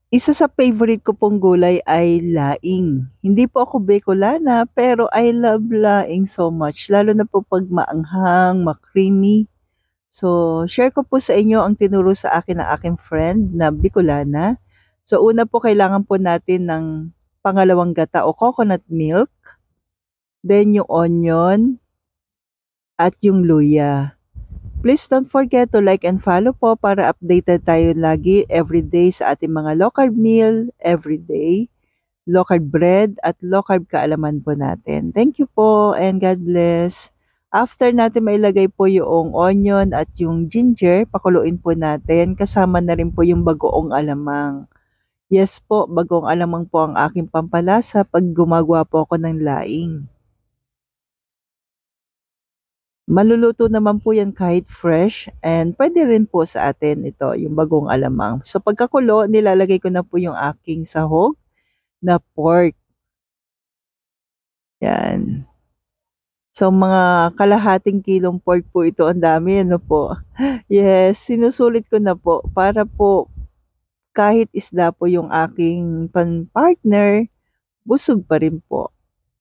Isa sa favorite ko pong gulay ay laing. Hindi po ako Bicolana, pero I love laing so much, lalo na po 'pag maanghang, ma-creamy. So, share ko po sa inyo ang tinuro sa akin ng aking friend na Bicolana. So, una po kailangan po natin ng pangalawang gata o coconut milk, then yung onion, at yung luya. Please don't forget to like and follow po para updated tayo lagi everyday sa ating mga low carb meal everyday, low carb bread at low carb kaalaman po natin. Thank you po and God bless. After natin mailagay po yung onion at yung ginger, pakuluin po natin. Kasama na rin po yung bagoong alamang. Yes po, bagoong alamang po ang aking pampalasa pag gumagawa po ako ng laing. Maluluto naman po yan kahit fresh and pwede rin po sa atin ito, yung bagong alamang. So pagkakulo, nilalagay ko na po yung aking sahog na pork. Yan. So mga kalahating kilong pork po ito, ang dami, ano po. Yes, sinusulit ko na po para po kahit isda po yung aking partner, busog pa rin po.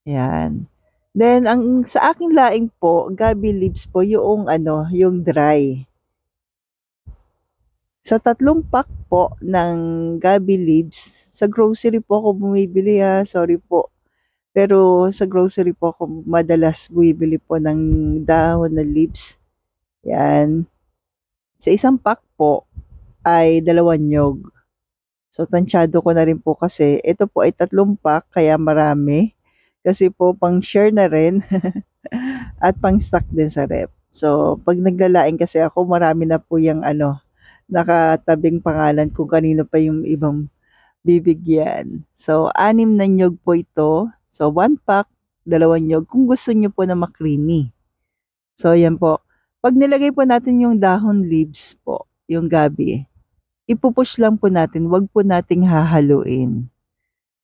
Yan. Then ang sa aking laing po, gabi leaves po yung ano, yung dry. Sa 3 pack po ng gabi leaves, sa grocery po ako bumibili, sorry po. Pero sa grocery po ako madalas bumibili po ng dahon na leaves. Yan. Sa 1 pack po ay 2 nyog. So tansyado ko na rin po kasi ito po ay 3 pack kaya marami. Kasi po pang share na rin at pang stock din sa rep. So pag naglalaing kasi ako marami na po yung ano, nakatabing pangalan kung kanino pa yung ibang bibigyan. So, 6 na nyog po ito. So, 1 pack, 2 nyog. Kung gusto nyo po na makreamy. So, yan po. Pag nilagay po natin yung dahon leaves po, yung gabi, ipupush lang po natin. Huwag po nating hahaluin.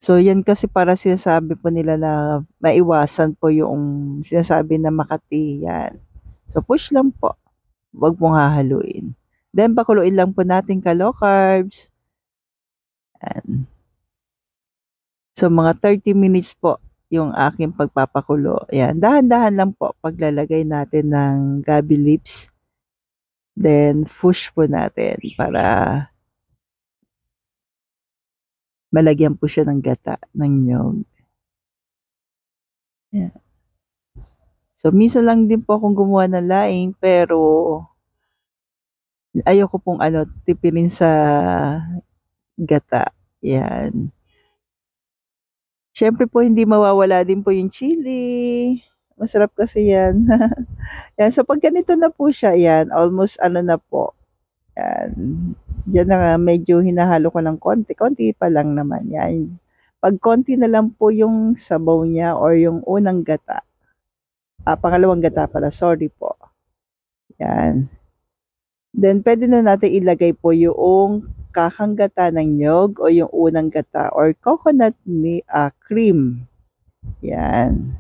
So, yan kasi para sinasabi po nila na maiwasan po yung sinasabi na makati. Yan. So, push lang po. Huwag pong hahaluin. Then, pakuluin lang po natin ka-low carbs. Yan. So, mga 30 minutes po yung aking pagpapakulo. Ayan, dahan-dahan lang po paglalagay natin ng gabi leaves. Then, push po natin para malagyan po siya ng gata ng nyog. Ayan. So, minsan lang din po akong gumawa ng laing, pero ayoko pong tipirin sa gata. Yan. Siyempre po, hindi mawawala din po yung chili. Masarap kasi yan. Yan, so pag ganito na po siya, yan, almost na po. Yan. Diyan na nga, medyo hinahalo ko ng konti. Konti pa lang naman yan. Pag konti na lang po yung sabaw niya or yung unang gata. Pangalawang gata pala, sorry po. Yan. Then, pwede na natin ilagay po yung kakang gata ng nyog o yung unang gata or coconut cream. Yan.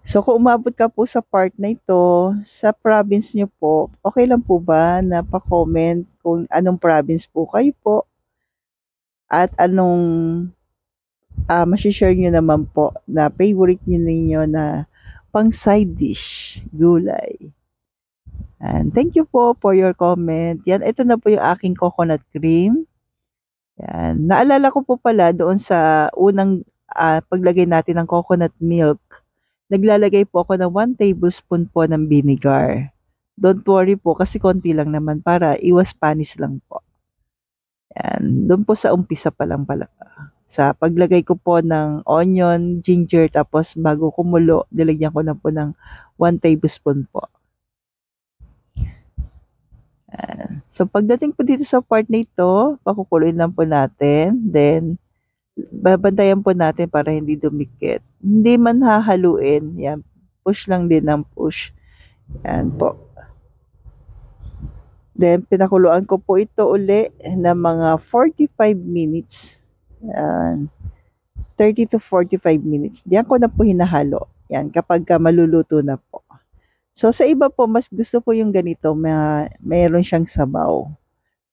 So, kung umabot ka po sa part na ito, sa province nyo po, okay lang po ba na pa-comment kung anong province po kayo po at anong masishare nyo naman po na favorite nyo ninyo na pang side dish, gulay. And thank you po for your comment. Yan, ito na po yung aking coconut cream. Yan. Naalala ko po pala doon sa unang paglagay natin ng coconut milk. Naglalagay po ako ng 1 tablespoon po ng vinegar. Don't worry po kasi konti lang naman para iwas panis lang po. Yan. Doon po sa umpisa pa lang pala. Sa paglagay ko po ng onion, ginger, tapos bago kumulo, nilagyan ko na po ng 1 tablespoon po. Yan. So pagdating po dito sa part na ito, pakukuloyin lang po natin. Then, babantayan po natin para hindi dumikit. Hindi man hahaluin. Yan. Push lang din ng push. Yan po. Then, pinakuluan ko po ito uli na mga 45 minutes. Yan. 30 to 45 minutes. Diyan ko na po hinahalo. Yan, kapag maluluto na po. So, sa iba po, mas gusto po yung ganito. Mayroon siyang sabaw.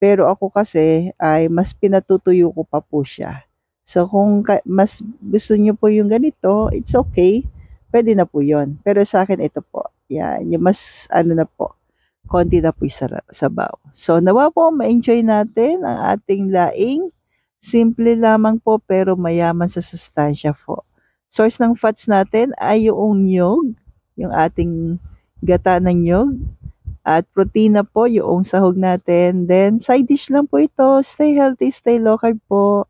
Pero ako kasi ay mas pinatutuyo ko pa po siya. So kung mas gusto niyo po yung ganito, it's okay. Pwede na po yon. Pero sa akin ito po. Yan, yung mas ano na po, konti na po yung sabaw. So nawa po ma-enjoy natin ang ating laing. Simple lamang po pero mayaman sa sustansya po. Source ng fats natin ay yung nyog, yung ating gata ng nyog. At protina po yung sahog natin. Then side dish lang po ito. Stay healthy, stay low carb po.